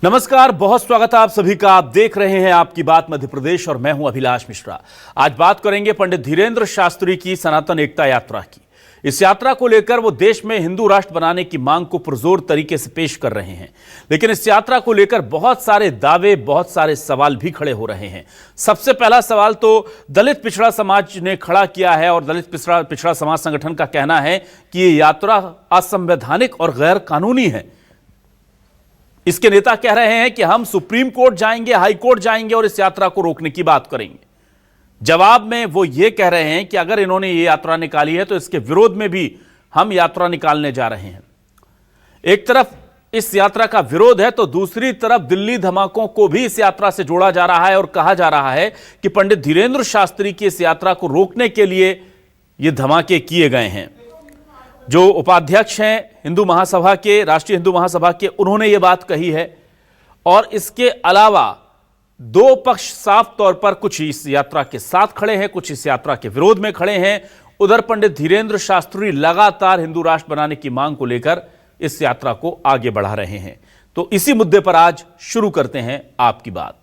नमस्कार, बहुत स्वागत है आप सभी का। आप देख रहे हैं आपकी बात मध्य प्रदेश और मैं हूं अभिलाष मिश्रा। आज बात करेंगे पंडित धीरेन्द्र शास्त्री की सनातन एकता यात्रा की। इस यात्रा को लेकर वो देश में हिंदू राष्ट्र बनाने की मांग को पुरजोर तरीके से पेश कर रहे हैं, लेकिन इस यात्रा को लेकर बहुत सारे दावे, बहुत सारे सवाल भी खड़े हो रहे हैं। सबसे पहला सवाल तो दलित पिछड़ा समाज ने खड़ा किया है और दलित पिछड़ा समाज संगठन का कहना है कि ये यात्रा असंवैधानिक और गैर कानूनी है। इसके नेता कह रहे हैं कि हम सुप्रीम कोर्ट जाएंगे, हाई कोर्ट जाएंगे और इस यात्रा को रोकने की बात करेंगे। जवाब में वो ये कह रहे हैं कि अगर इन्होंने ये यात्रा निकाली है तो इसके विरोध में भी हम यात्रा निकालने जा रहे हैं। एक तरफ इस यात्रा का विरोध है तो दूसरी तरफ दिल्ली धमाकों को भी इस यात्रा से जोड़ा जा रहा है और कहा जा रहा है कि पंडित धीरेन्द्र शास्त्री की इस यात्रा को रोकने के लिए ये धमाके किए गए हैं। जो उपाध्यक्ष हैं हिंदू महासभा के, राष्ट्रीय हिंदू महासभा के, उन्होंने ये बात कही है। और इसके अलावा दो पक्ष साफ तौर पर कुछ इस यात्रा के साथ खड़े हैं, कुछ इस यात्रा के विरोध में खड़े हैं। उधर पंडित धीरेन्द्र शास्त्री लगातार हिंदू राष्ट्र बनाने की मांग को लेकर इस यात्रा को आगे बढ़ा रहे हैं। तो इसी मुद्दे पर आज शुरू करते हैं आपकी बात।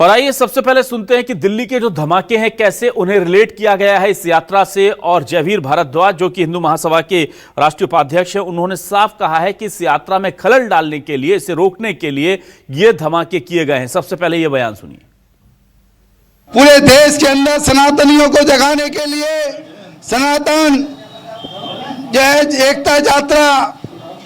और आइए सबसे पहले सुनते हैं कि दिल्ली के जो धमाके हैं कैसे उन्हें रिलेट किया गया है इस यात्रा से। और जयवीर भारद्वाज जो कि हिंदू महासभा के राष्ट्रीय उपाध्यक्ष हैं, उन्होंने साफ कहा है कि इस यात्रा में खलल डालने के लिए, इसे रोकने के लिए ये धमाके किए गए हैं। सबसे पहले ये बयान सुनिए। पूरे देश के अंदर सनातनियों को जगाने के लिए सनातन जो है एकता यात्रा,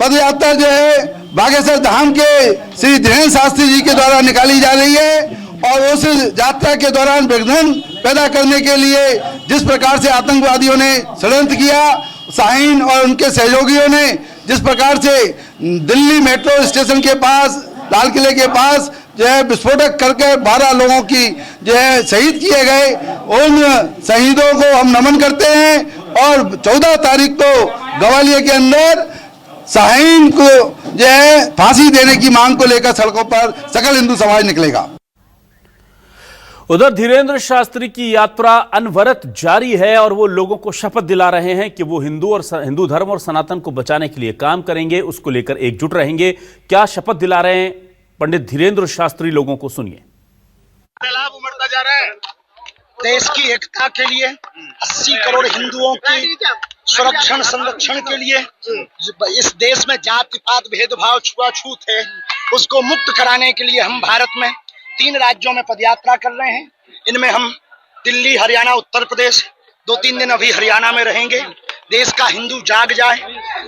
पद यात्रा जो है बागेश्वर धाम के श्री धीरेन्द्र शास्त्री जी के द्वारा निकाली जा रही है। और उस यात्रा के दौरान विघ्न पैदा करने के लिए जिस प्रकार से आतंकवादियों ने षड्यंत्र किया, शाहीन और उनके सहयोगियों ने जिस प्रकार से दिल्ली मेट्रो स्टेशन के पास, लाल किले के पास जो है विस्फोटक करके 12 लोगों की जो है शहीद किए गए, उन शहीदों को हम नमन करते हैं। और 14 तारीख को ग्वालियर के अंदर शाहीन को जो है फांसी देने की मांग को लेकर सड़कों पर सकल हिंदू समाज निकलेगा। उधर धीरेन्द्र शास्त्री की यात्रा अनवरत जारी है और वो लोगों को शपथ दिला रहे हैं कि वो हिंदू धर्म और सनातन को बचाने के लिए काम करेंगे, उसको लेकर एकजुट रहेंगे। क्या शपथ दिला रहे हैं पंडित धीरेन्द्र शास्त्री, लोगों को सुनिए। लाभ उमड़ता जा रहा है। देश की एकता के लिए, 80 करोड़ हिंदुओं की संरक्षण संरक्षण के लिए, इस देश में जाति पात भेदभाव छुआछूत है उसको मुक्त कराने के लिए हम भारत में 3 राज्यों में पदयात्रा कर रहे हैं। इनमें हम दिल्ली, हरियाणा, उत्तर प्रदेश 2-3 दिन अभी हरियाणा में रहेंगे। देश का हिंदू जाग जाए।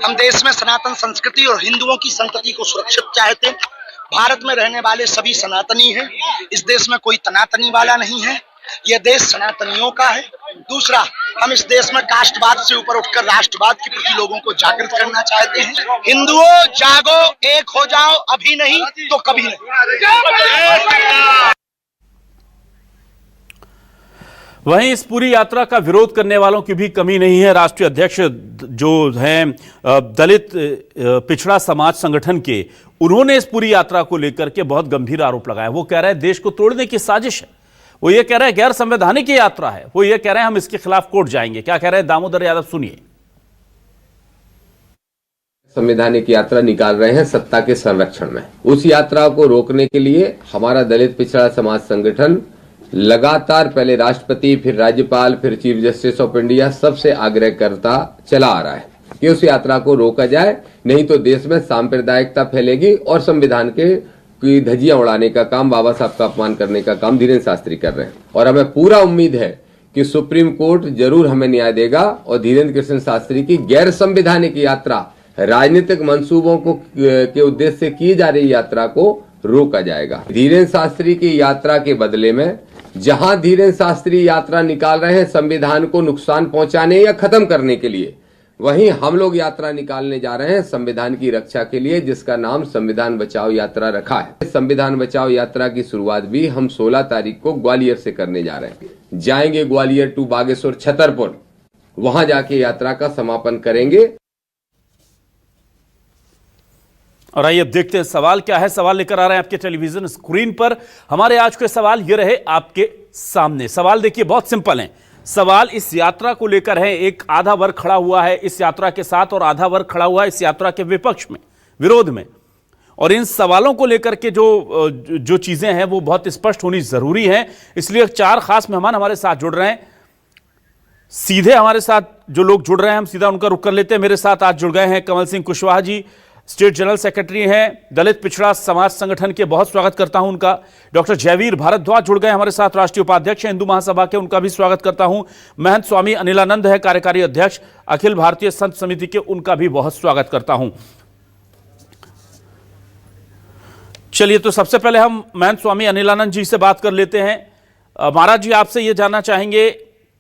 हम देश में सनातन संस्कृति और हिंदुओं की संतति को सुरक्षित चाहते हैं। भारत में रहने वाले सभी सनातनी हैं। इस देश में कोई तनातनी वाला नहीं है। यह देश सनातनियों का है। दूसरा, हम इस देश में कास्टवाद से ऊपर उठकर राष्ट्रवाद के प्रति लोगों को जागृत करना चाहते हैं। हिंदुओं जागो, एक हो जाओ, अभी नहीं तो कभी नहीं। वहीं इस पूरी यात्रा का विरोध करने वालों की भी कमी नहीं है। राष्ट्रीय अध्यक्ष जो हैं दलित पिछड़ा समाज संगठन के, उन्होंने इस पूरी यात्रा को लेकर के बहुत गंभीर आरोप लगाया। वो कह रहे हैं देश को तोड़ने की साजिश है। वो ये कह रहे हैं गैर संवैधानिक की यात्रा है। वो ये कह रहे हैं हम इसके खिलाफ कोर्ट जाएंगे। क्या कह रहे हैं दामोदर यादव, सुनिए। संवैधानिक यात्रा निकाल रहे हैं सत्ता के संरक्षण में। उस यात्रा को रोकने के लिए हमारा दलित पिछड़ा समाज संगठन लगातार पहले राष्ट्रपति, फिर राज्यपाल, फिर चीफ जस्टिस ऑफ इंडिया सबसे आग्रह करता चला आ रहा है कि उस यात्रा को रोका जाए, नहीं तो देश में सांप्रदायिकता फैलेगी और संविधान के की धज्जियां उड़ाने का काम, बाबा साहब का अपमान करने का काम धीरेन्द्र शास्त्री कर रहे हैं। और हमें पूरा उम्मीद है कि सुप्रीम कोर्ट जरूर हमें न्याय देगा और धीरेन्द्र कृष्ण शास्त्री की गैर संवैधानिक यात्रा, राजनीतिक मंसूबों को के उद्देश्य से की जा रही यात्रा को रोका जाएगा। धीरेन्द्र शास्त्री की यात्रा के बदले में जहां धीरेन्द्र शास्त्री यात्रा निकाल रहे हैं संविधान को नुकसान पहुंचाने या खत्म करने के लिए, वहीं हम लोग यात्रा निकालने जा रहे हैं संविधान की रक्षा के लिए, जिसका नाम संविधान बचाओ यात्रा रखा है। संविधान बचाओ यात्रा की शुरुआत भी हम 16 तारीख को ग्वालियर से करने जा रहे हैं। जाएंगे ग्वालियर टू बागेश्वर, छतरपुर, वहां जाके यात्रा का समापन करेंगे। और आइए अब देखते हैं सवाल क्या है। सवाल लेकर आ रहे हैं आपके टेलीविजन स्क्रीन पर। हमारे आज के सवाल ये रहे आपके सामने। सवाल देखिए, बहुत सिंपल है। सवाल इस यात्रा को लेकर है। एक आधा वर्ग खड़ा हुआ है इस यात्रा के साथ और आधा वर्ग खड़ा हुआ है इस यात्रा के विपक्ष में, विरोध में। और इन सवालों को लेकर के जो चीजें हैं वो बहुत स्पष्ट होनी जरूरी है। इसलिए 4 खास मेहमान हमारे साथ जुड़ रहे हैं। सीधे हमारे साथ जो लोग जुड़ रहे हैं हम सीधा उनका रुख कर लेते हैं। मेरे साथ आज जुड़ गए हैं Kamal Singh Kushwaha ji, state general secretary हैं दलित पिछड़ा समाज संगठन के, बहुत स्वागत करता हूं उनका। डॉक्टर जयवीर भारद्वाज जुड़ गए हमारे साथ, राष्ट्रीय उपाध्यक्ष हैं हिंदू महासभा के, उनका भी स्वागत करता हूं। महंत स्वामी अनिलानंद है कार्यकारी अध्यक्ष अखिल भारतीय संत समिति के, उनका भी बहुत स्वागत करता हूं। चलिए, तो सबसे पहले हम महंत स्वामी अनिलानंद जी से बात कर लेते हैं। महाराज जी, आपसे ये जानना चाहेंगे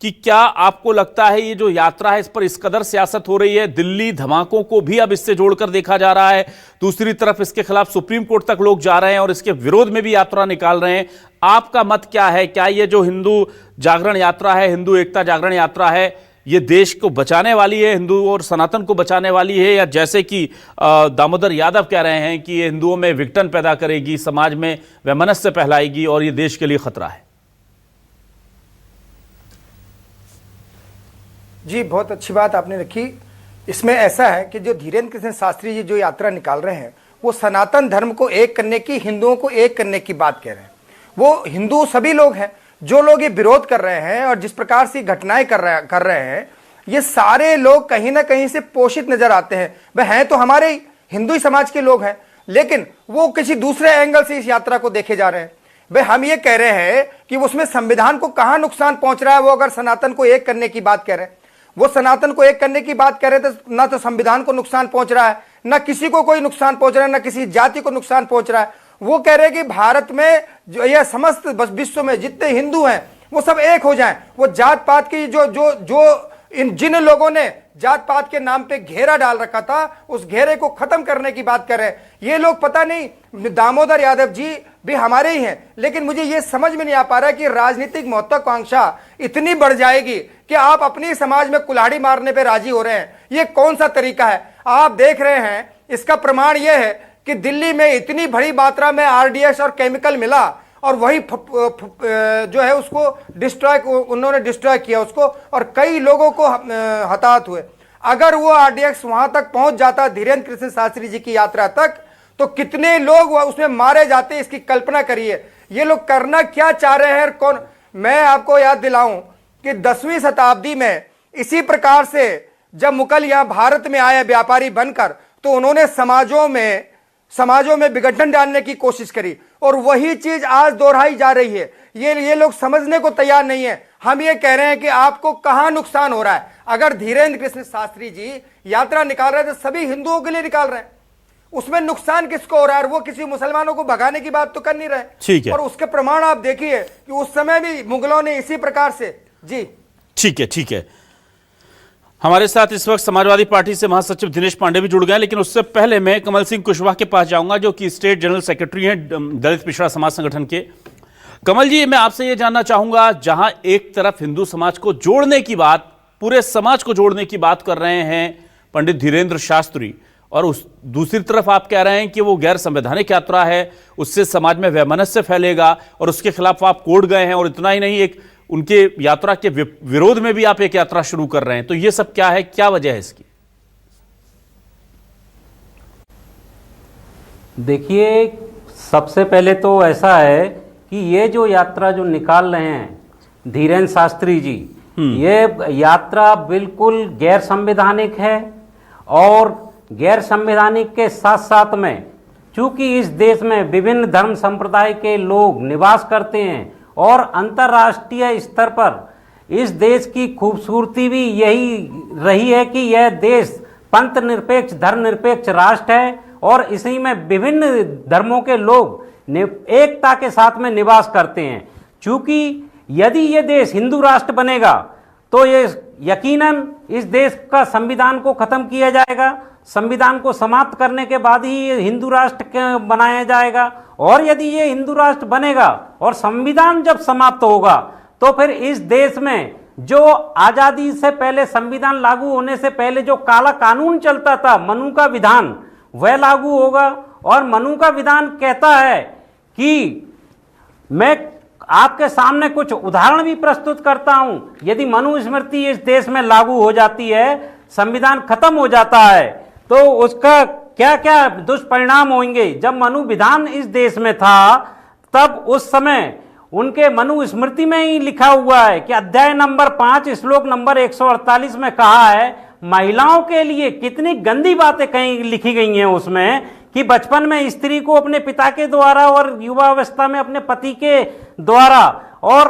कि क्या आपको लगता है ये जो यात्रा है इस पर इस कदर सियासत हो रही है, दिल्ली धमाकों को भी अब इससे जोड़कर देखा जा रहा है, दूसरी तरफ इसके खिलाफ सुप्रीम कोर्ट तक लोग जा रहे हैं और इसके विरोध में भी यात्रा निकाल रहे हैं, आपका मत क्या है? क्या ये जो हिंदू जागरण यात्रा है, हिंदू एकता जागरण यात्रा है, ये देश को बचाने वाली है, हिंदू और सनातन को बचाने वाली है, या जैसे कि दामोदर यादव कह रहे हैं कि ये हिंदुओं में विघटन पैदा करेगी, समाज में वैमनस्य फैलाएगी और ये देश के लिए खतरा है? जी, बहुत अच्छी बात आपने रखी। इसमें ऐसा है कि जो धीरेन्द्र कृष्ण शास्त्री जी जो यात्रा निकाल रहे हैं वो सनातन धर्म को एक करने की, हिंदुओं को एक करने की बात कह रहे हैं। वो हिंदू सभी लोग हैं जो लोग ये विरोध कर रहे हैं और जिस प्रकार से घटनाएं कर रहे हैं, ये सारे लोग कहीं ना कहीं से पोषित नजर आते हैं। वह हैं तो हमारे हिंदू समाज के लोग हैं, लेकिन वो किसी दूसरे एंगल से इस यात्रा को देखे जा रहे हैं। भाई, हम ये कह रहे हैं कि उसमें संविधान को कहां नुकसान पहुंच रहा है। वो अगर सनातन को एक करने की बात कह रहे हैं, वो सनातन को एक करने की बात कर रहे थे, ना तो संविधान को नुकसान पहुंच रहा है, ना किसी को कोई नुकसान पहुंच रहा है, ना किसी जाति को नुकसान पहुंच रहा है। वो कह रहे हैं कि भारत में जो यह समस्त विश्व में जितने हिंदू हैं वो सब एक हो जाएं। वो जात पात की जिन लोगों ने जात पात के नाम पे घेरा डाल रखा था, उस घेरे को खत्म करने की बात कर रहे हैं ये लोग। पता नहीं दामोदर यादव जी भी हमारे ही हैं, लेकिन मुझे ये समझ में नहीं आ पा रहा है कि राजनीतिक महत्वाकांक्षा इतनी बढ़ जाएगी कि आप अपनी समाज में कुल्हाड़ी मारने पे राजी हो रहे हैं। ये कौन सा तरीका है? आप देख रहे हैं, इसका प्रमाण यह है कि दिल्ली में इतनी बड़ी मात्रा में आरडीएक्स और केमिकल मिला और वही जो है उसको उन्होंने डिस्ट्रॉय किया उसको, और कई लोगों को हताहत हुए। अगर वो आरडीएक्स वहां तक पहुंच जाता धीरेन्द्र कृष्ण शास्त्री जी की यात्रा तक, तो कितने लोग उसमें मारे जाते, इसकी कल्पना करिए। ये लोग करना क्या चाह रहे हैं? कौन? मैं आपको याद दिलाऊं कि 10वीं शताब्दी में इसी प्रकार से जब मुगल यहां भारत में आए व्यापारी बनकर, तो उन्होंने समाजों में विघटन डालने की कोशिश करी और वही चीज आज दोहराई जा रही है। ये लोग समझने को तैयार नहीं है। हम ये कह रहे हैं कि आपको कहां नुकसान हो रहा है। अगर धीरेन्द्र कृष्ण शास्त्री जी यात्रा निकाल रहे थे, सभी हिंदुओं के लिए निकाल रहे हैं, उसमें नुकसान किसको हो रहा है? वो किसी मुसलमानों को भगाने की बात तो कर नहीं रहे। ठीक है, और उसके प्रमाण आप देखिए कि उस समय भी मुगलों ने इसी प्रकार से। जी ठीक है। हमारे साथ इस वक्त समाजवादी पार्टी से महासचिव दिनेश पांडे भी जुड़ गए, लेकिन उससे पहले मैं कमल सिंह कुशवाहा के पास जाऊंगा जो कि स्टेट जनरल सेक्रेटरी हैं दलित पिछड़ा समाज संगठन के। कमल जी, मैं आपसे यह जानना चाहूंगा, जहां एक तरफ हिंदू समाज को जोड़ने की बात, पूरे समाज को जोड़ने की बात कर रहे हैं पंडित धीरेन्द्र शास्त्री, और उस दूसरी तरफ आप कह रहे हैं कि वो गैर संवैधानिक यात्रा है, उससे समाज में वैमनस्य फैलेगा और उसके खिलाफ आप कोर्ट गए हैं, और इतना ही नहीं, एक उनके यात्रा के विरोध में भी आप एक यात्रा शुरू कर रहे हैं। तो ये सब क्या है, क्या वजह है इसकी? देखिए, सबसे पहले तो ऐसा है कि ये जो यात्रा जो निकाल रहे हैं धीरेन्द्र शास्त्री जी, ये यात्रा बिल्कुल गैर संवैधानिक है। और गैर संवैधानिक के साथ साथ में, चूंकि इस देश में विभिन्न धर्म संप्रदाय के लोग निवास करते हैं और अंतर्राष्ट्रीय स्तर पर इस देश की खूबसूरती भी यही रही है कि यह देश पंथ निरपेक्ष, धर्मनिरपेक्ष राष्ट्र है और इसी में विभिन्न धर्मों के लोग एकता के साथ में निवास करते हैं। चूंकि यदि यह देश हिंदू राष्ट्र बनेगा तो ये यकीनन इस देश का संविधान को खत्म किया जाएगा, संविधान को समाप्त करने के बाद ही ये हिंदू राष्ट्र बनाया जाएगा। और यदि ये हिंदू राष्ट्र बनेगा और संविधान जब समाप्त होगा तो फिर इस देश में जो आजादी से पहले, संविधान लागू होने से पहले जो काला कानून चलता था, मनु का विधान, वह लागू होगा और मनु का विधान कहता है कि मैं आपके सामने कुछ उदाहरण भी प्रस्तुत करता हूं। यदि मनुस्मृति इस देश में लागू हो जाती है, संविधान खत्म हो जाता है, तो उसका क्या क्या दुष्परिणाम होंगे। जब मनु विधान इस देश में था, तब उस समय उनके मनुस्मृति में ही लिखा हुआ है कि अध्याय नंबर 5 श्लोक नंबर 148 में कहा है, महिलाओं के लिए कितनी गंदी बातें कहीं लिखी गई हैं उसमें, कि बचपन में स्त्री को अपने पिता के द्वारा और युवावस्था में अपने पति के द्वारा और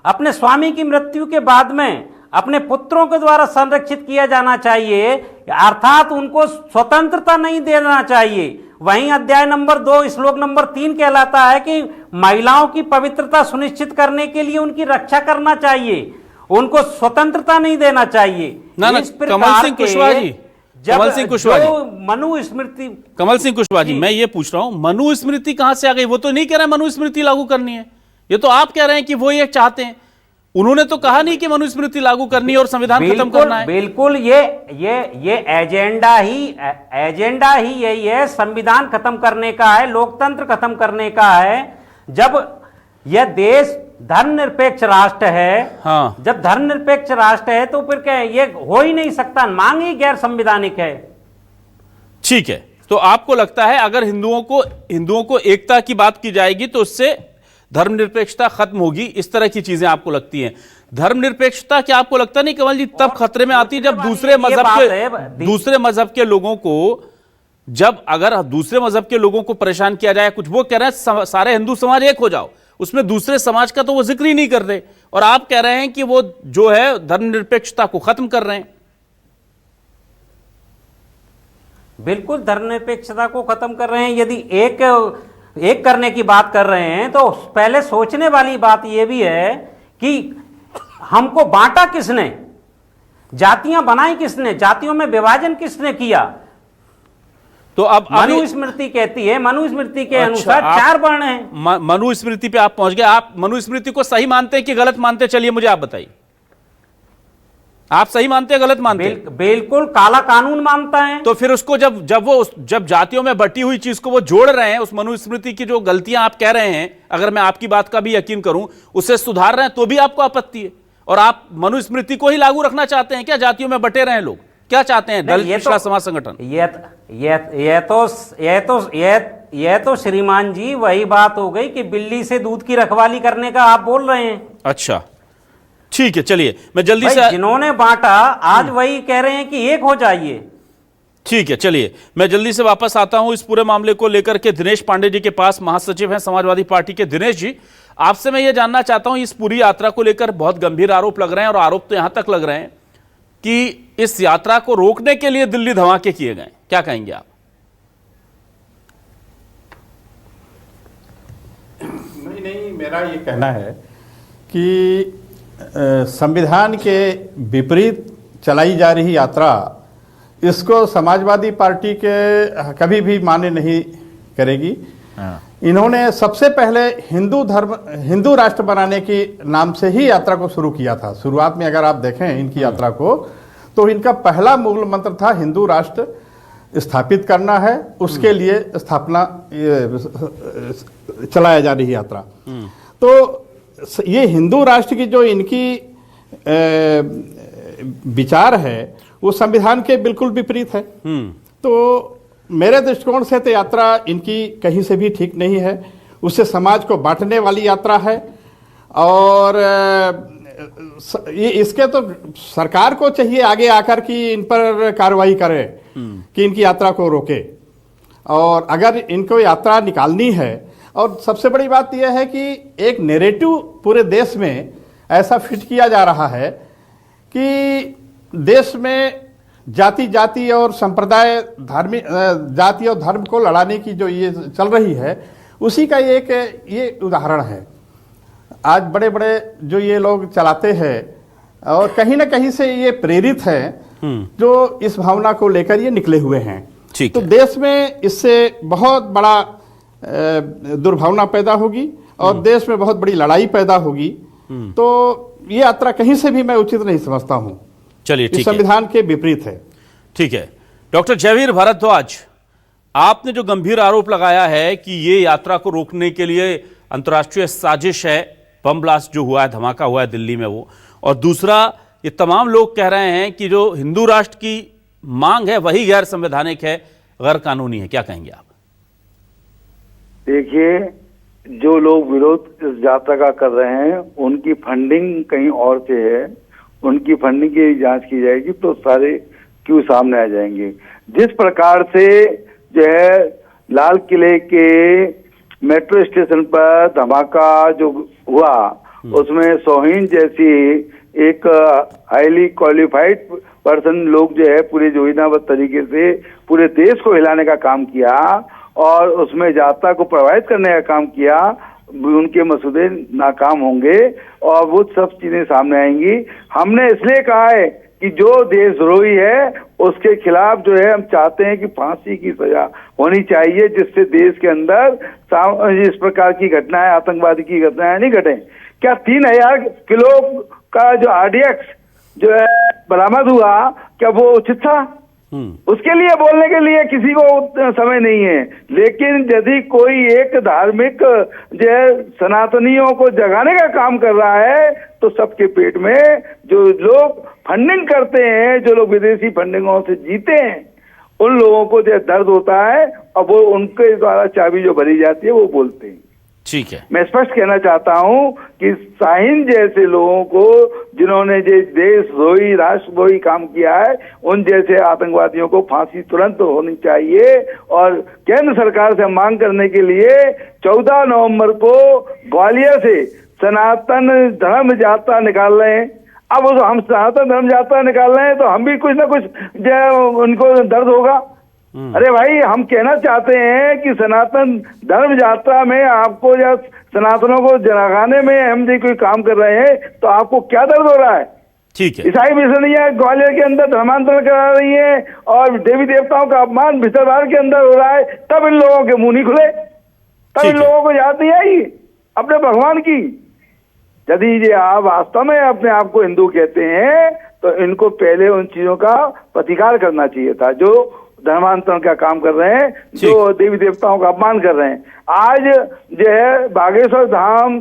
अपने स्वामी की मृत्यु के बाद में अपने पुत्रों के द्वारा संरक्षित किया जाना चाहिए, अर्थात उनको स्वतंत्रता नहीं देना चाहिए। वहीं अध्याय नंबर 2 श्लोक नंबर 3 कहलाता है कि महिलाओं की पवित्रता सुनिश्चित करने के लिए उनकी रक्षा करना चाहिए, उनको स्वतंत्रता नहीं देना चाहिए। ना इस कमल सिंह कुशवाहा जी, कमल सिंह कुशवाहा जी, मनुस्मृति, कमल सिंह कुशवाहा जी, मैं ये पूछ रहा हूं मनुस्मृति कहां से आ गई? वो तो नहीं कह रहे मनुस्मृति लागू करनी है, ये तो आप कह रहे हैं कि वो ये चाहते हैं। उन्होंने तो कहा नहीं कि मनुस्मृति लागू करनी है और संविधान खत्म करना है। बिल्कुल, ये एजेंडा ही यही है, संविधान खत्म करने का है, लोकतंत्र खत्म करने का है। जब यह देश धर्मनिरपेक्ष राष्ट्र है, हाँ, जब धर्मनिरपेक्ष राष्ट्र है, तो फिर क्या ये हो ही नहीं सकता, मांग ही गैर संवैधानिक है। ठीक है, तो आपको लगता है अगर हिंदुओं को एकता की बात की जाएगी तो उससे धर्मनिरपेक्षता खत्म होगी, इस तरह की चीजें आपको लगती हैं? धर्मनिरपेक्षता क्या आपको लगता नहीं कमल जी तब खतरे में आती है जब दूसरे मजहब के लोगों को, जब अगर दूसरे मजहब के लोगों को परेशान किया जाए, कुछ वो कह रहे हैं सारे हिंदू समाज एक हो जाओ, उसमें दूसरे समाज का तो वो जिक्र ही नहीं कर रहे, और आप कह रहे हैं कि वो जो है धर्मनिरपेक्षता को खत्म कर रहे हैं। बिल्कुल धर्मनिरपेक्षता को खत्म कर रहे हैं। यदि एक करने की बात कर रहे हैं, तो पहले सोचने वाली बात यह भी है कि हमको बांटा किसने, जातियां बनाई किसने, जातियों में विभाजन किसने किया? तो अब मनुस्मृति कहती है, मनुस्मृति के अनुसार 4 वर्ण हैं। मनुस्मृति पे आप पहुंच गए। आप मनुस्मृति को सही मानते हैं कि गलत मानते हैं? चलिए मुझे आप बताइए, आप सही मानते हैं गलत मानते हैं? बिल्कुल काला कानून मानता है। तो फिर उसको जब जातियों में बटी हुई चीज को वो जोड़ रहे हैं, उस मनुस्मृति की जो गलतियां आप कह रहे हैं, अगर मैं आपकी बात का भी यकीन करूं, उसे सुधार रहे हैं, तो भी आपको आपत्ति है? और आप मनुस्मृति को ही लागू रखना चाहते हैं क्या? जातियों में बटे रहे लोग क्या चाहते हैं? दलित पिछड़ा समाज संगठन ये तो श्रीमान जी वही बात हो गई कि बिल्ली से दूध की रखवाली करने का आप बोल रहे हैं। अच्छा ठीक है, चलिए मैं जल्दी से, जिन्होंने बांटा आज वही कह रहे हैं कि एक हो जाइए। ठीक है, चलिए मैं जल्दी से वापस आता हूं इस पूरे मामले को लेकर के दिनेश पांडे जी के पास, महासचिव हैं समाजवादी पार्टी के। दिनेश जी, आपसे मैं ये जानना चाहता हूं, इस पूरी यात्रा को लेकर बहुत गंभीर आरोप लग रहे हैं, और आरोप तो यहां तक लग रहे हैं कि इस यात्रा को रोकने के लिए दिल्ली धमाके किए गए, क्या कहेंगे आप? नहीं, मेरा ये कहना है कि संविधान के विपरीत चलाई जा रही यात्रा, इसको समाजवादी पार्टी के कभी भी मान्य नहीं करेगी। इन्होंने सबसे पहले हिंदू राष्ट्र बनाने के नाम से ही यात्रा को शुरू किया था। शुरुआत में अगर आप देखें इनकी यात्रा को, तो इनका पहला मूल मंत्र था हिंदू राष्ट्र स्थापित करना है, उसके लिए स्थापना चलाया जा रही यात्रा। तो ये हिंदू राष्ट्र की जो इनकी विचार है वो संविधान के बिल्कुल विपरीत है। तो मेरे दृष्टिकोण से तो यात्रा इनकी कहीं से भी ठीक नहीं है, उससे समाज को बांटने वाली यात्रा है। और ये इसके तो सरकार को चाहिए आगे आकर कि इन पर कार्रवाई करे, कि इनकी यात्रा को रोके। और अगर इनको यात्रा निकालनी है, और सबसे बड़ी बात यह है कि एक नैरेटिव पूरे देश में ऐसा फिट किया जा रहा है कि देश में जाति और संप्रदाय, धार्मिक जाति और धर्म को लड़ाने की जो ये चल रही है, उसी का ये उदाहरण है। आज बड़े बड़े जो ये लोग चलाते हैं, और कहीं ना कहीं से ये प्रेरित हैं जो इस भावना को लेकर ये निकले हुए हैं। तो देश में इससे बहुत बड़ा दुर्भावना पैदा होगी और देश में बहुत बड़ी लड़ाई पैदा होगी। तो ये यात्रा कहीं से भी मैं उचित नहीं समझता हूं। चलिए, ठीक है, संविधान के विपरीत है। ठीक है। डॉक्टर जयवीर भारद्वाज, आपने जो गंभीर आरोप लगाया है कि ये यात्रा को रोकने के लिए अंतर्राष्ट्रीय साजिश है, बम ब्लास्ट जो हुआ है, धमाका हुआ है दिल्ली में वो, और दूसरा ये तमाम लोग कह रहे हैं कि जो हिंदू राष्ट्र की मांग है वही गैर संवैधानिक है, गैर कानूनी है, क्या कहेंगे आप? देखिए, जो लोग विरोध इस यात्रा का कर रहे हैं उनकी फंडिंग कहीं और से है, उनकी फंडिंग की जांच की जाएगी तो सारे क्यों सामने आ जाएंगे। जिस प्रकार से जो है लाल किले के मेट्रो स्टेशन पर धमाका जो हुआ उसमें सोहिन जैसी एक हाईली क्वालिफाइड पर्सन लोग जो है पूरे योजनाबद्ध तरीके से पूरे देश को हिलाने का काम किया और उसमें यात्रा को प्रभावित करने का काम किया, उनके मसूदे नाकाम होंगे और वो सब चीजें सामने आएंगी। हमने इसलिए कहा है कि जो देशद्रोही है उसके खिलाफ जो है हम चाहते हैं कि फांसी की सजा होनी चाहिए, जिससे देश के अंदर इस प्रकार की घटनाएं, आतंकवादी की घटनाएं नहीं घटे। क्या 3000 किलो का जो RDX जो है बरामद हुआ, क्या वो उचित था? उसके लिए बोलने के लिए किसी को समय नहीं है, लेकिन यदि कोई एक धार्मिक जो है सनातनियों को जगाने का काम कर रहा है तो सबके पेट में जो लोग फंडिंग करते हैं, जो लोग विदेशी फंडिंगों से जीते हैं, उन लोगों को जो दर्द होता है और वो उनके द्वारा चाबी जो भरी जाती है वो बोलते हैं। ठीक है, मैं स्पष्ट कहना चाहता हूं कि शाहीन जैसे लोगों को जिन्होंने जो देशद्रोही राष्ट्रद्रोही काम किया है उन जैसे आतंकवादियों को फांसी तुरंत होनी चाहिए। और केंद्र सरकार से मांग करने के लिए 14 नवंबर को ग्वालियर से सनातन धर्म यात्रा निकाल रहे हैं। अब हम सनातन धर्म यात्रा निकाल रहे हैं तो हम भी कुछ ना कुछ जो उनको दर्द होगा। अरे भाई, हम कहना चाहते हैं कि सनातन धर्म यात्रा में आपको या सनातनों को जगाने में हम जी कोई काम कर रहे हैं तो आपको क्या दर्द हो रहा है? ठीक है, ईसाई मिशनियां ग्वालियर के अंदर धर्मांतरण करा रही हैं और देवी देवताओं का अपमान भितरवार के अंदर हो रहा है, तब इन लोगों के मुंह नहीं खुले, तब इन लोगों को याद नहीं आई अपने भगवान की। यदि ये आप वास्तव में अपने आप को हिंदू कहते हैं तो इनको पहले उन चीजों का प्रतिकार करना चाहिए था जो धर्मांतरण का काम कर रहे हैं, जो देवी देवताओं का अपमान कर रहे हैं। आज जो है बागेश्वर धाम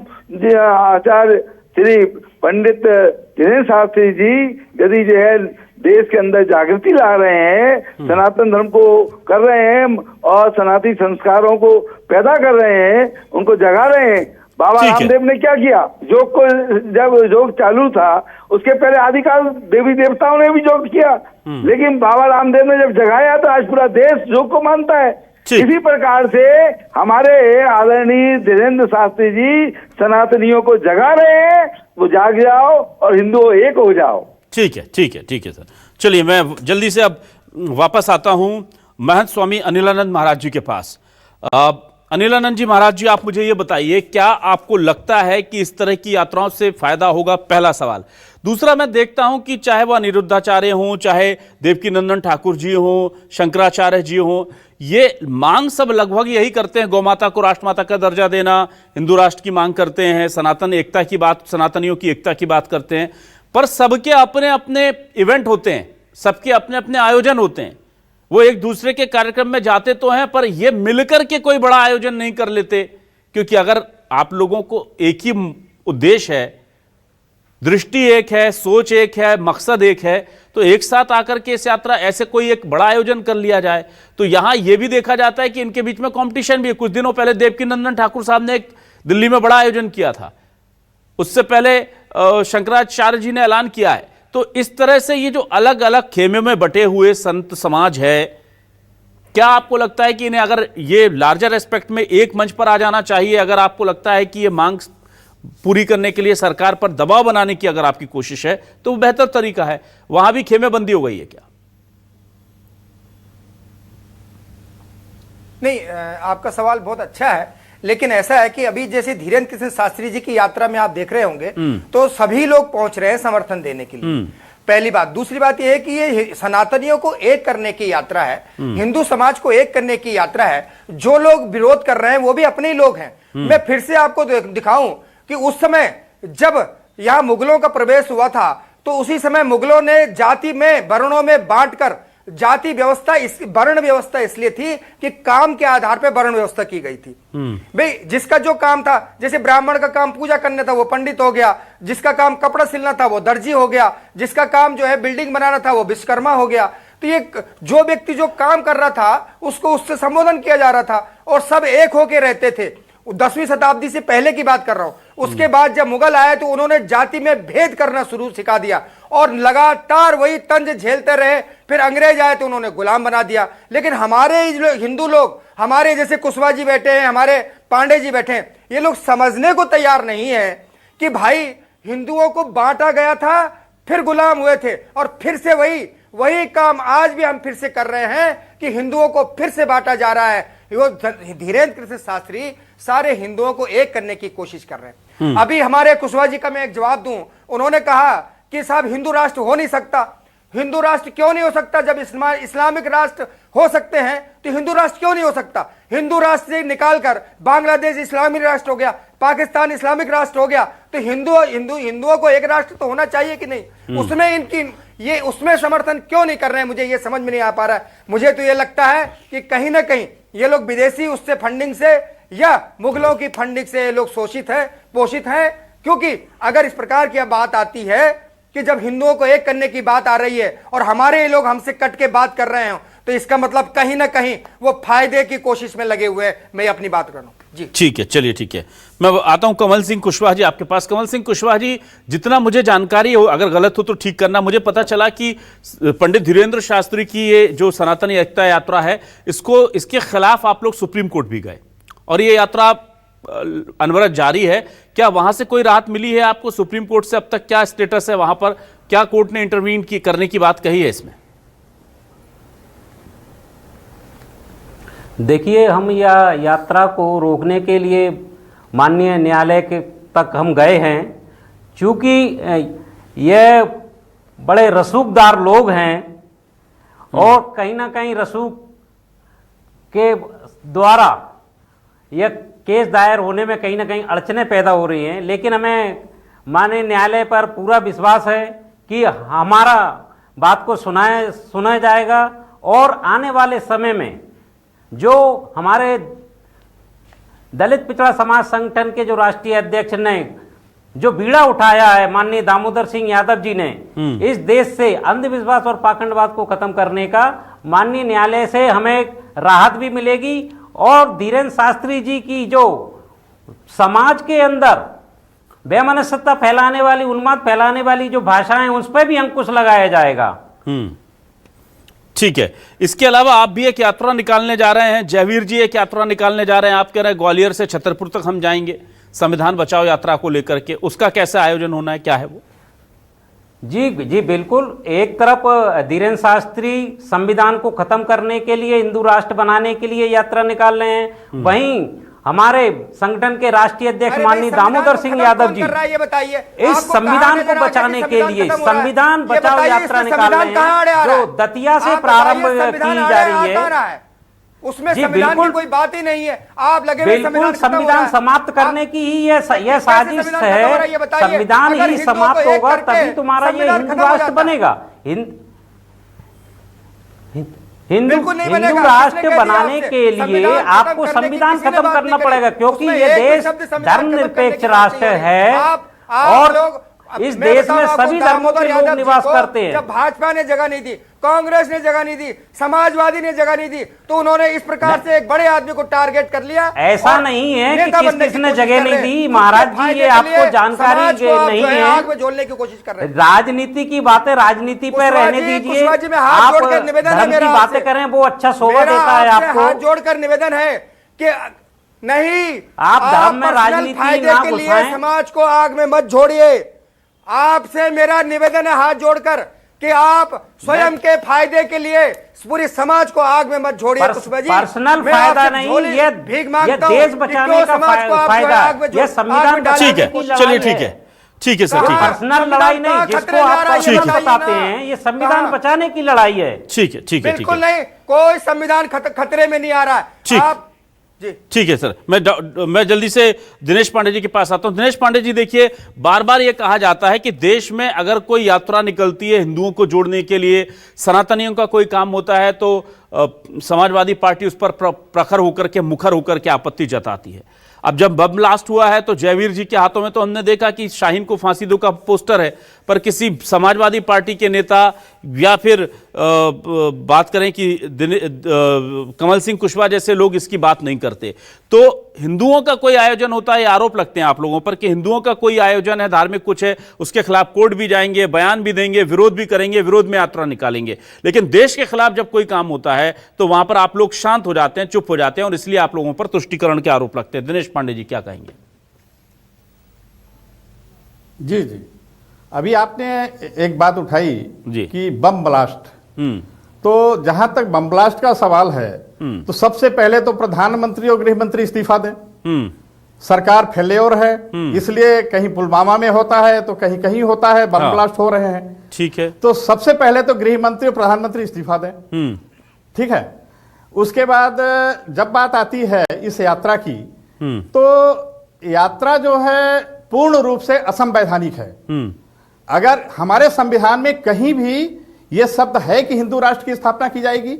आचार्य श्री पंडित धीरेन्द्र शास्त्री जी यदि जो है देश के अंदर जागृति ला रहे हैं, सनातन धर्म को कर रहे हैं और सनातनी संस्कारों को पैदा कर रहे हैं, उनको जगा रहे हैं। बाबा रामदेव ने क्या किया? योग को जब योग चालू था उसके पहले आदिकाल देवी देवताओं ने भी योग किया, लेकिन बाबा रामदेव ने जब जगाया तो आज पूरा देश योग को मानता है। इसी प्रकार से हमारे आदरणीय धीरेन्द्र शास्त्री जी सनातनियों को जगा रहे हैं, वो जाग जाओ और हिंदुओं एक हो जाओ। ठीक है, ठीक है, ठीक है सर। चलिए, मैं जल्दी से अब वापस आता हूं महंत स्वामी अनिलानंद महाराज जी के पास। अनिलानंद जी महाराज जी, आप मुझे ये बताइए, क्या आपको लगता है कि इस तरह की यात्राओं से फायदा होगा? पहला सवाल। दूसरा, मैं देखता हूं कि चाहे वह अनिरुद्धाचार्य हों, चाहे देवकीनंदन ठाकुर जी हों, शंकराचार्य जी हों, ये मांग सब लगभग यही करते हैं, गौमाता को राष्ट्रमाता का दर्जा देना, हिंदू राष्ट्र की मांग करते हैं, सनातन एकता की बात, सनातनियों की एकता की बात करते हैं, पर सबके अपने अपने इवेंट होते हैं, सबके अपने अपने आयोजन होते हैं। वो एक दूसरे के कार्यक्रम में जाते तो हैं पर ये मिलकर के कोई बड़ा आयोजन नहीं कर लेते, क्योंकि अगर आप लोगों को एक ही उद्देश्य है, दृष्टि एक है, सोच एक है, मकसद एक है, तो एक साथ आकर के इस यात्रा ऐसे कोई एक बड़ा आयोजन कर लिया जाए। तो यहां यह भी देखा जाता है कि इनके बीच में कंपटीशन भी है। कुछ दिनों पहले देवकीनंदन ठाकुर साहब ने एक दिल्ली में बड़ा आयोजन किया था, उससे पहले शंकराचार्य जी ने ऐलान किया है। तो इस तरह से ये जो अलग अलग खेमे में बटे हुए संत समाज है, क्या आपको लगता है कि इन्हें अगर ये लार्जर एस्पेक्ट में एक मंच पर आ जाना चाहिए? अगर आपको लगता है कि ये मांग पूरी करने के लिए सरकार पर दबाव बनाने की अगर आपकी कोशिश है तो वो बेहतर तरीका है। वहां भी खेमेबंदी हो गई है क्या? नहीं, आपका सवाल बहुत अच्छा है, लेकिन ऐसा है कि अभी जैसे धीरेन्द्र कृष्ण शास्त्री जी की यात्रा में आप देख रहे होंगे तो सभी लोग पहुंच रहे हैं समर्थन देने के लिए। पहली बात। दूसरी बात यह है कि ये सनातनियों को एक करने की यात्रा है, हिंदू समाज को एक करने की यात्रा है। जो लोग विरोध कर रहे हैं वो भी अपने ही लोग हैं। मैं फिर से आपको दिखाऊं कि उस समय जब यहां मुगलों का प्रवेश हुआ था तो उसी समय मुगलों ने जाति में, वर्णों में बांटकर जाति व्यवस्था, इस वर्ण व्यवस्था इसलिए थी कि काम के आधार पर वर्ण व्यवस्था की गई थी। भाई जिसका जो काम था, जैसे ब्राह्मण का काम पूजा करना था वो पंडित हो गया, जिसका काम कपड़ा सिलना था वो दर्जी हो गया, जिसका काम जो है बिल्डिंग बनाना था वो विश्वकर्मा हो गया। तो ये जो व्यक्ति जो काम कर रहा था उसको उससे संबोधन किया जा रहा था और सब एक होके रहते थे। 10वीं शताब्दी से पहले की बात कर रहा हूं। उसके बाद जब मुगल आए तो उन्होंने जाति में भेद करना शुरू सिखा दिया और लगातार वही तंज झेलते रहे। फिर अंग्रेज आए तो उन्होंने गुलाम बना दिया। लेकिन हमारे हिंदू लोग, हमारे जैसे कुशवाहा जी बैठे हैं, हमारे पांडे जी बैठे हैं, ये लोग समझने को तैयार नहीं है कि भाई हिंदुओं को बांटा गया था, फिर गुलाम हुए थे और फिर से वही काम आज भी हम फिर से कर रहे हैं कि हिंदुओं को फिर से बांटा जा रहा है। वो धीरेन्द्र कृष्ण शास्त्री सारे हिंदुओं को एक करने की कोशिश कर रहे हैं। अभी हमारे कुशवाहा जी का मैं एक जवाब दूं, उन्होंने कहा कि साहब हिंदू राष्ट्र हो नहीं सकता। हिंदू राष्ट्र क्यों नहीं हो सकता? जब इस्लामिक राष्ट्र हो सकते हैं तो हिंदू राष्ट्र क्यों नहीं हो सकता? हिंदू राष्ट्र से निकालकर बांग्लादेश इस्लामिक राष्ट्र हो गया, पाकिस्तान इस्लामिक राष्ट्र हो गया, तो हिंदुओं को एक राष्ट्र तो होना चाहिए कि नहीं? उसमें उसमें समर्थन क्यों नहीं कर रहे हैं? मुझे ये समझ में नहीं आ पा रहा है। मुझे तो ये लगता है कि कहीं ना कहीं ये लोग विदेशी उससे फंडिंग से या मुगलों की फंडिंग से ये लोग पोषित हैं। क्योंकि अगर इस प्रकार की बात आती है कि जब हिंदुओं को एक करने की बात आ रही है और हमारे लोग हमसे कट के बात कर रहे हैं, तो इसका मतलब कहीं ना कहीं वो फायदे की कोशिश में लगे हुए हैं। मैं अपनी बात कर रहा हूं जी। ठीक है, चलिए ठीक है। मैं आता हूं कमल सिंह कुशवाहा जी आपके पास। कमल सिंह कुशवाहा जी, जितना मुझे जानकारी हो, अगर गलत हो तो ठीक करना, मुझे पता चला कि पंडित धीरेन्द्र शास्त्री की ये जो सनातन एकता यात्रा है, इसके खिलाफ आप लोग सुप्रीम कोर्ट भी गए और ये यात्रा अनवरत जारी है। क्या वहां से कोई राहत मिली है आपको सुप्रीम कोर्ट से? अब तक क्या स्टेटस है वहां पर? क्या कोर्ट ने इंटरवीन करने की बात कही है इसमें? देखिए, हम यह यात्रा को रोकने के लिए माननीय न्यायालय के तक हम गए हैं। चूंकि ये बड़े रसूखदार लोग हैं और कहीं ना कहीं रसूख के द्वारा यह केस दायर होने में कहीं ना कहीं अड़चनें पैदा हो रही हैं, लेकिन हमें माननीय न्यायालय पर पूरा विश्वास है कि हमारा बात को सुना जाएगा और आने वाले समय में जो हमारे दलित पिछड़ा समाज संगठन के जो राष्ट्रीय अध्यक्ष ने जो बीड़ा उठाया है, माननीय दामोदर सिंह यादव जी ने, इस देश से अंधविश्वास और पाखंडवाद को खत्म करने का माननीय न्यायालय से हमें राहत भी मिलेगी और धीरेन्द्र शास्त्री जी की जो समाज के अंदर बेमनस्यता फैलाने वाली, उन्माद फैलाने वाली जो भाषाएं, उस पर भी अंकुश लगाया जाएगा। ठीक है। इसके अलावा आप भी एक यात्रा निकालने जा रहे हैं, जयवीर जी एक यात्रा निकालने जा रहे हैं। आप कह रहे हैं ग्वालियर से छतरपुर तक हम जाएंगे संविधान बचाओ यात्रा को लेकर के, उसका कैसा आयोजन होना है, क्या है वो? जी बिल्कुल। एक तरफ धीरेन्द्र शास्त्री संविधान को खत्म करने के लिए, हिंदू राष्ट्र बनाने के लिए यात्रा निकाल रहे हैं, वहीं हमारे संगठन के राष्ट्रीय अध्यक्ष माननीय दामोदर सिंह यादव जी इस संविधान को बचाने के लिए संविधान बचाओ यात्रा निकाल रहे हैं, जो दतिया से प्रारंभ की जा रही है। उसमें संविधान की कोई बात ही नहीं है। आप लगे बिल्कुल संविधान समाप्त करने की ही यह साजिश है। संविधान ही समाप्त होगा तभी तुम्हारा ये हिंदू राष्ट्र बनेगा। हिंदू राष्ट्र बनाने के लिए आपको संविधान खत्म करना पड़ेगा, क्योंकि ये देश धर्मनिरपेक्ष राष्ट्र है और इस देश में सभी धर्मों के लोग निवास करते हैं। जब भाजपा ने जगह नहीं दी, कांग्रेस ने जगह नहीं दी, समाजवादी ने जगह नहीं दी, तो उन्होंने इस प्रकार से एक बड़े आदमी को टारगेट कर लिया। ऐसा नहीं है कि किसने जगह नहीं दी महाराज जी, ये आपको जानकारी नहीं है। आग में झोलने की कोशिश कर रहे हैं। राजनीति की बातें राजनीति पर रहने दीजिए। आप धर्म की बातें करें, वो अच्छा शोभा देता है आपको। हाथ जोड़कर निवेदन है कि नहीं, आप धर्म में राजनीति ना घुसाएं, समाज को आग में मत झोड़िए। आपसे मेरा निवेदन है हाथ जोड़कर कि आप स्वयं के फायदे के लिए पूरे समाज को आग में मत छोड़िए। पर्सनल फायदा नहीं, ये भीख मांगता हूं, देश बचाने का फायदा, ये संविधान। ठीक है, चलिए ठीक है, ठीक है सर, ठीक है। पर्सनल लड़ाई नहीं जिसको आप बताते हैं, ये संविधान बचाने की लड़ाई है। ठीक है, ठीक है, बिल्कुल नहीं, कोई संविधान खतरे में नहीं आ रहा है। ठीक है सर, मैं जल्दी से दिनेश पांडे जी के पास आता हूं। दिनेश पांडे जी, देखिए, बार बार ये कहा जाता है कि देश में अगर कोई यात्रा निकलती है हिंदुओं को जोड़ने के लिए, सनातनियों का कोई काम होता है, तो समाजवादी पार्टी उस पर प्रखर होकर के, मुखर होकर के आपत्ति जताती है। अब जब बम ब्लास्ट हुआ है तो जयवीर जी के हाथों में तो हमने देखा कि शाहीन को फांसी दो का पोस्टर है, पर किसी समाजवादी पार्टी के नेता या फिर बात करें कि कमल सिंह कुशवाहा जैसे लोग इसकी बात नहीं करते। तो हिंदुओं का कोई आयोजन होता है, आरोप लगते हैं आप लोगों पर कि हिंदुओं का कोई आयोजन है, धार्मिक कुछ है, उसके खिलाफ कोर्ट भी जाएंगे, बयान भी देंगे, विरोध भी करेंगे, विरोध में यात्रा निकालेंगे। लेकिन देश के खिलाफ जब कोई काम होता है तो वहां पर आप लोग शांत हो जाते हैं, चुप हो जाते हैं, और इसलिए आप लोगों पर तुष्टीकरण के आरोप लगते हैं। दिनेश पांडे जी, क्या कहेंगे? जी जी, अभी आपने एक बात उठाई जी कि बम ब्लास्ट, तो जहां तक बम ब्लास्ट का सवाल है तो सबसे पहले तो प्रधानमंत्री और गृह मंत्री इस्तीफा दें। सरकार फेल्योर है, इसलिए कहीं पुलवामा में होता है तो कहीं कहीं होता है, बम ब्लास्ट हो रहे हैं। ठीक है, तो सबसे पहले तो गृह मंत्री और प्रधानमंत्री इस्तीफा दें। ठीक है, उसके बाद जब बात आती है इस यात्रा की, तो यात्रा जो है पूर्ण रूप से असंवैधानिक है। अगर हमारे संविधान में कहीं भी यह शब्द है कि हिंदू राष्ट्र की स्थापना की जाएगी,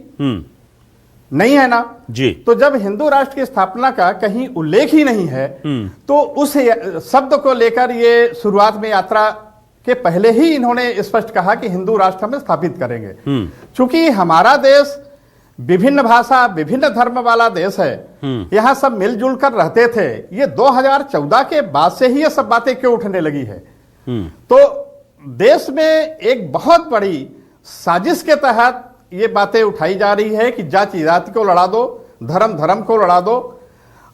नहीं है ना जी। तो जब हिंदू राष्ट्र की स्थापना का कहीं उल्लेख ही नहीं है, तो उस शब्द को लेकर ये शुरुआत में यात्रा के पहले ही इन्होंने स्पष्ट कहा कि हिंदू राष्ट्र हम स्थापित करेंगे। चूंकि हमारा देश विभिन्न भाषा, विभिन्न धर्म वाला देश है, यहां सब मिलजुल कर रहते थे। ये 2014 के बाद से ही ये सब बातें क्यों उठने लगी है? तो देश में एक बहुत बड़ी साजिश के तहत ये बातें उठाई जा रही है कि जाति जाति को लड़ा दो, धर्म धर्म को लड़ा दो,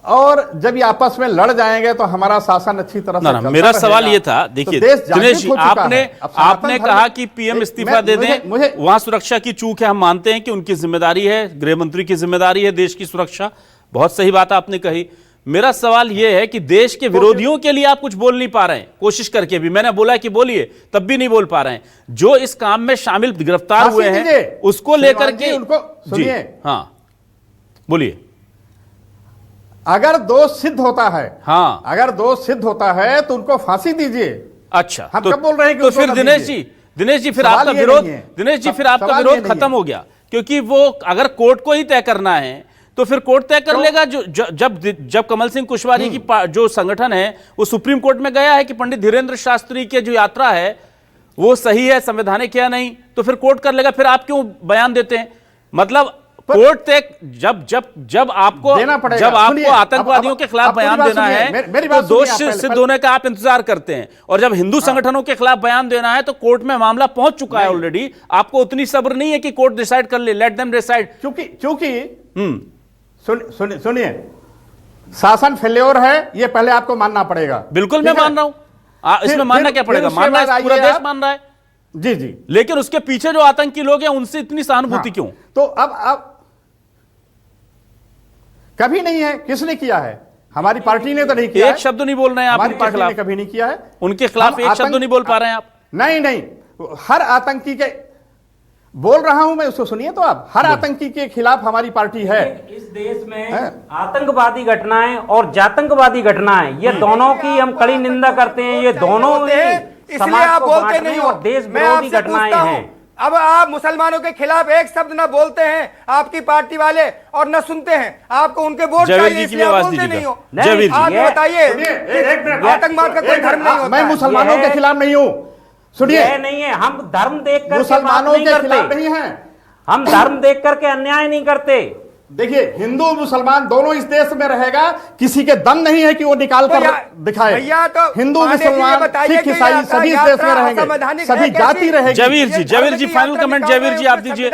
और जब ये आपस में लड़ जाएंगे तो हमारा शासन अच्छी तरह से चलता मेरा सवाल ये था, देखिए दिनेश जी, आपने कहा कि पीएम इस्तीफा दे दें, वहां सुरक्षा की चूक है, हम मानते हैं कि उनकी जिम्मेदारी है, गृह मंत्री की जिम्मेदारी है देश की सुरक्षा, बहुत सही बात आपने कही। मेरा सवाल यह है कि देश के विरोधियों के लिए आप कुछ बोल नहीं पा रहे हैं, कोशिश करके भी, मैंने बोला कि बोलिए, तब भी नहीं बोल पा रहे हैं। जो इस काम में शामिल गिरफ्तार हुए हैं उसको लेकर के उनको सुनिए। हाँ बोलिए। अगर दोष सिद्ध होता है, हाँ, अगर दोष सिद्ध होता है तो उनको फांसी दीजिए। अच्छा, हम कब बोल रहे हैं कि तो फिर दिनेश जी फिर आपका विरोध, दिनेश जी फिर आपका विरोध खत्म हो गया, क्योंकि वो अगर कोर्ट को ही तय करना है तो फिर कोर्ट तय कर लेगा। जब कमल सिंह कुशवाहा जी की जो संगठन है वो सुप्रीम कोर्ट में गया है कि पंडित धीरेन्द्र शास्त्री की जो यात्रा है वो सही है, संवैधानिक है या नहीं, तो फिर कोर्ट कर लेगा। फिर आप क्यों बयान देते हैं? मतलब कोर्ट तक जब आपको आतंकवादियों के खिलाफ बयान देना है तो दोष सिद्ध होने का आप इंतजार करते हैं, और जब हिंदू संगठनों के खिलाफ बयान देना है तो कोर्ट में मामला पहुंच चुका है ऑलरेडी, आपको उतनी सब्र नहीं है कि कोर्ट डिसाइड कर ले, लेट देम डिसाइड। क्योंकि सुनिए, शासन फेल्योर है, ये पहले आपको मानना पड़ेगा। बिल्कुल मैं मान रहा हूं, इसमें मानना क्या पड़ेगा? मानना है, पूरा देश मान रहा है। जी जी, लेकिन उसके पीछे जो आतंकी लोग हैं उनसे इतनी सहानुभूति क्यों? तो अब कभी नहीं है, किसने किया है? हमारी पार्टी ने तो नहीं किया। एक शब्द नहीं बोल रहे हैं आप, हमारी पार्टी ने कभी नहीं किया है। उनके खिलाफ एक शब्द नहीं बोल पा रहे हैं आप। नहीं, हर आतंकी के बोल रहा हूं मैं, उसको सुनिए तो आप। हर आतंकी के खिलाफ हमारी पार्टी है। इस देश में आतंकवादी घटनाएं और जातंकवादी घटनाएं, ये दोनों की हम कड़ी निंदा करते हैं। ये दोनों इसलिए आप बोलते नहीं हो, और देश विरोधी घटनाएं हैं। अब आप मुसलमानों के खिलाफ एक शब्द न बोलते हैं आपकी पार्टी वाले, और न सुनते हैं, आपको उनके वोट चाहिए, इसलिए आप बोलते नहीं हो। आप बताइए, आतंकवाद का कोई धर्म नहीं होता। मैं मुसलमानों के खिलाफ नहीं हूं, सुनिए। नहीं है, हम धर्म देख कर मुसलमानों के खिलाफ नहीं है, हम धर्म देख करके अन्याय नहीं करते। देखिए, हिंदू मुसलमान दोनों इस देश में रहेगा, किसी के दम नहीं है कि वो निकाल कर दिखाए। तो हिंदू मुसलमान सिख ईसाई सभी इस देश में रहेंगे, सभी जाति रहेगी। जयवीर जी फाइनल कमेंट, जयवीर जी आप दीजिए।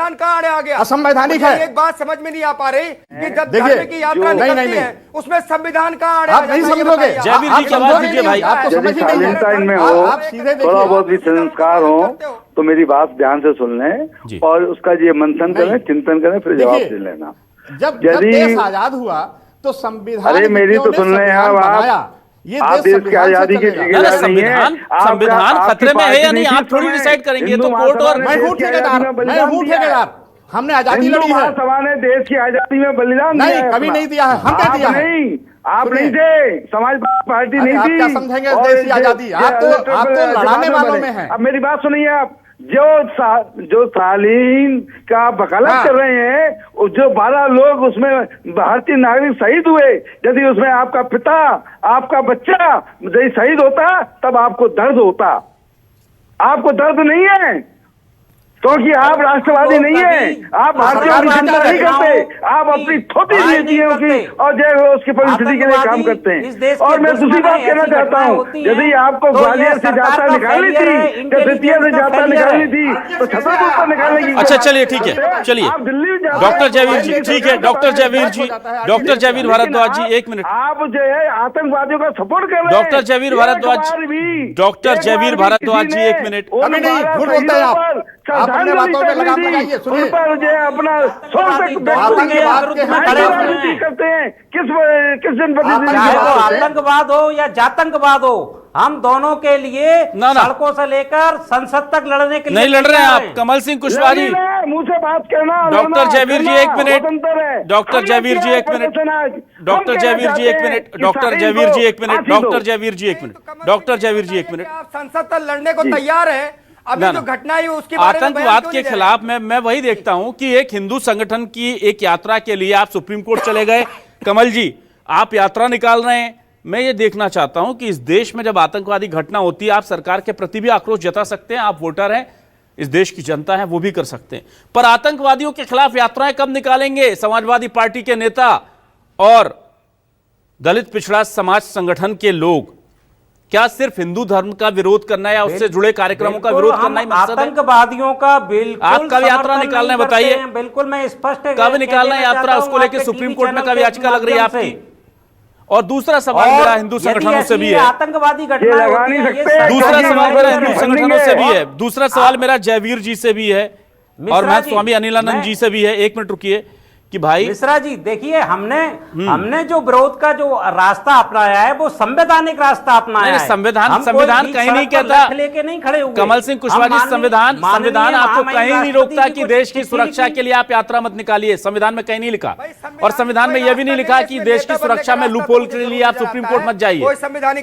असंवैधानिक है। एक बात समझ में नहीं आ पा रही कि जब धर्म की यात्रा निकलती है उसमें संविधान कहाँ आप नहीं समझोगे। जयवीर जी की आवाज दीजिए भाई। आपको समझ ही नहीं है। आप सीधे थोड़ा बहुत भी संस्कार हो तो मेरी बात ध्यान से सुन लें और उसका ये मंथन करें, चिंतन करें, फिर जवाब दे लेना। जब देश आजाद हुआ तो संविधान, अरे मेरी तो सुन रहे हैं आप देश की आजादी के संविधान खतरे में है या नहीं आप थोड़ी डिसाइड करेंगे, तो कोर्ट और मैं हूं ठेकेदार, हमने आजादी हिंदू लड़ी है। महासभा ने देश की आजादी में बलिदान नहीं, दिया है कभी अपना। नहीं दिया है, हम क्या आप दिया है? नहीं, आप सुनिए। नहीं थे, समाजवादी पार्टी अरे नहीं आप थी। क्या समझेंगे इस और देश की आजादी? आप तो लड़ाने वालों में हैं। अब मेरी बात सुनिए आप, जो सालीन का वकालत हाँ। कर रहे हैं, जो 12 लोग उसमें भारतीय नागरिक शहीद हुए, यदि उसमें आपका पिता, आपका बच्चा यदि शहीद होता तब आपको दर्द होता। आपको दर्द नहीं है क्योंकि आप राष्ट्रवादी नहीं है, आप भारतीय की चिंता नहीं करते, आप अपनी छोटी नीतियों की और जो है उसकी परिस्थिति के लिए काम करते हैं। और मैं दूसरी बात कहना चाहता हूँ, यदि आपको ग्वालियर से यात्रा निकालनी थी, कसितिया से यात्रा निकालनी थी, तो छतरपुर पर निकालने की। अच्छा चलिए ठीक है, चलिए आप दिल्ली डॉक्टर जयवीर जी, ठीक है डॉक्टर जयवीर जी, डॉक्टर जयवीर भारद्वाज जी, एक मिनट। आप जो है आतंकवादियों का सपोर्ट कर रहे हैं। डॉक्टर जयवीर भारद्वाज, डॉक्टर जयवीर भारद्वाज जी, एक मिनट। कभी नहीं, झूठ बोलते हैं आप अपने बातों पे लगाम लगाइए। सुनिए, पर जो है अपना आतंकवाद के हम खड़े राजनीति करते हैं। किस जनपद चाहे वो आतंकवाद हो या जातंकवाद हो, हम दोनों के लिए ना। सड़कों से लेकर संसद तक लड़ने के लिए नहीं लड़ रहे हैं आप। कमल सिंह कुशवाहा जी, मुंह से बात करना, डॉक्टर जयवीर जी एक मिनट, डॉक्टर जयवीर जी एक मिनट, डॉक्टर जयवीर जी एक मिनट, डॉक्टर जयवीर जी एक मिनट, डॉक्टर जयवीर जी एक मिनट, डॉक्टर जयवीर जी एक मिनट। आप संसद तक लड़ने को तैयार है, अभी जो घटना हुई उसके बारे में आतंकवाद के खिलाफ मैं वही देखता हूं कि एक हिंदू संगठन की एक यात्रा के लिए आप सुप्रीम कोर्ट चले गए। कमल जी, आप यात्रा निकाल रहे हैं। मैं ये देखना चाहता हूं कि इस देश में जब आतंकवादी घटना होती है, आप सरकार के प्रति भी आक्रोश जता सकते हैं, आप वोटर हैं, इस देश की जनता है, वो भी कर सकते हैं, पर आतंकवादियों के खिलाफ यात्राएं कब निकालेंगे समाजवादी पार्टी के नेता और दलित पिछड़ा समाज संगठन के लोग? क्या सिर्फ हिंदू धर्म का विरोध करना है या उससे जुड़े कार्यक्रमों का विरोध करना ही मकसद है? आतंकवादियों का बिल्कुल आप कब यात्रा निकालना है बताइए? बिल्कुल मैं स्पष्ट कब निकालना है यात्रा, उसको लेकर सुप्रीम कोर्ट में कब याचिका लग रही है आपकी? और दूसरा सवाल मेरा हिंदू संगठनों से भी है, आतंकवादी घटना दूसरा सवाल मेरा हिंदू संगठनों से भी है, दूसरा सवाल मेरा जयवीर जी से भी है और मैं स्वामी अनिलानंद जी से भी है। एक मिनट रुकिए कि भाई मिश्रा जी, देखिए हमने जो विरोध का जो रास्ता अपनाया है वो संवैधानिक रास्ता अपनाया है। संविधान कहीं नहीं कहता, लेके नहीं खड़े हुए। कमल सिंह कुशवाहा जी, संविधान आपको कहीं नहीं रोकता कि देश की सुरक्षा के लिए आप यात्रा मत निकालिए, संविधान में कहीं नहीं लिखा। और संविधान में यह भी नहीं लिखा कि देश की सुरक्षा में लूपहोल के लिए आप सुप्रीम कोर्ट मत जाइए।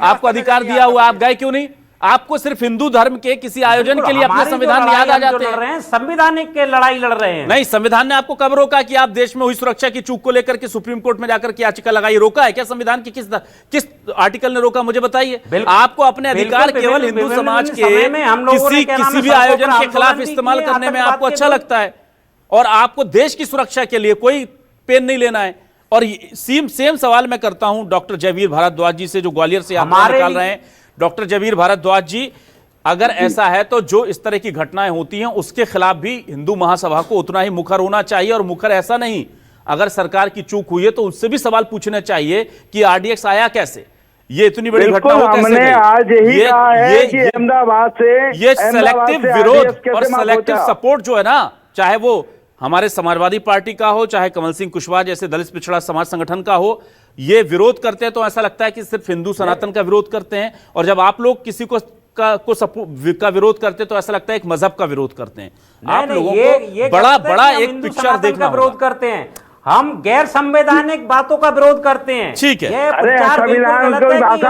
आपको अधिकार दिया हुआ, आप गए क्यों नहीं? आपको सिर्फ हिंदू धर्म के किसी आयोजन के लिए अपने संविधान में याद आ जाते हैं। संविधानिक के लड़ाई लड़ रहे हैं। नहीं, संविधान ने आपको कब रोका कि आप देश में हुई सुरक्षा की चूक को लेकर के सुप्रीम कोर्ट में जाकर के याचिका लगाई? रोका है क्या संविधान की? किस आर्टिकल ने रोका मुझे बताइए? आपको अपने अधिकार केवल हिंदू समाज के किसी भी आयोजन के खिलाफ इस्तेमाल करने में आपको अच्छा लगता है और आपको देश की सुरक्षा के लिए कोई पेन नहीं लेना है। और सेम सवाल मैं करता हूं डॉक्टर जयवीर भारद्वाज जी से, जो ग्वालियर से यात्रा निकाल रहे हैं। डॉक्टर जयवीर भारद्वाज जी, अगर ऐसा है तो जो इस तरह की घटनाएं होती हैं उसके खिलाफ भी हिंदू महासभा को उतना ही मुखर होना चाहिए। और मुखर ऐसा नहीं, अगर सरकार की चूक हुई है तो उससे भी सवाल पूछने चाहिए कि आरडीएक्स आया कैसे, ये इतनी बड़ी घटना हो कैसे हमने आज यही कहा है कि अहमदाबाद से ये सेलेक्टिव विरोध और सेलेक्टिव सपोर्ट जो है ना, चाहे वो हमारे समाजवादी पार्टी का हो, चाहे कमल सिंह कुशवाहा जैसे दलित पिछड़ा समाज संगठन का हो, ये विरोध करते हैं तो ऐसा लगता है कि सिर्फ हिंदू सनातन का विरोध करते हैं। और जब आप लोग किसी को विरोध करते हैं तो ऐसा लगता है एक मजहब का विरोध करते हैं। आप लोगों को बड़ा एक पिक्चर देखना विरोध करते हैं। हम गैर संवैधानिक बातों का विरोध करते हैं। ठीक है,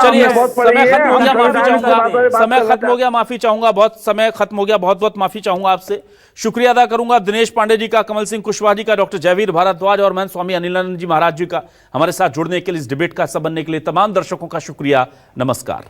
चलिए समय खत्म हो गया, माफी चाहूंगा, समय खत्म हो गया, माफी चाहूंगा, बहुत समय खत्म हो गया, बहुत माफी चाहूंगा आपसे। शुक्रिया अदा करूंगा दिनेश पांडे जी का, कमल सिंह कुशवाहा जी का, डॉक्टर जयवीर भारद्वाज और मैं स्वामी अनिलानंद जी महाराज जी का हमारे साथ जुड़ने के लिए, इस डिबेट का हिस्सा बनने के लिए। तमाम दर्शकों का शुक्रिया। नमस्कार।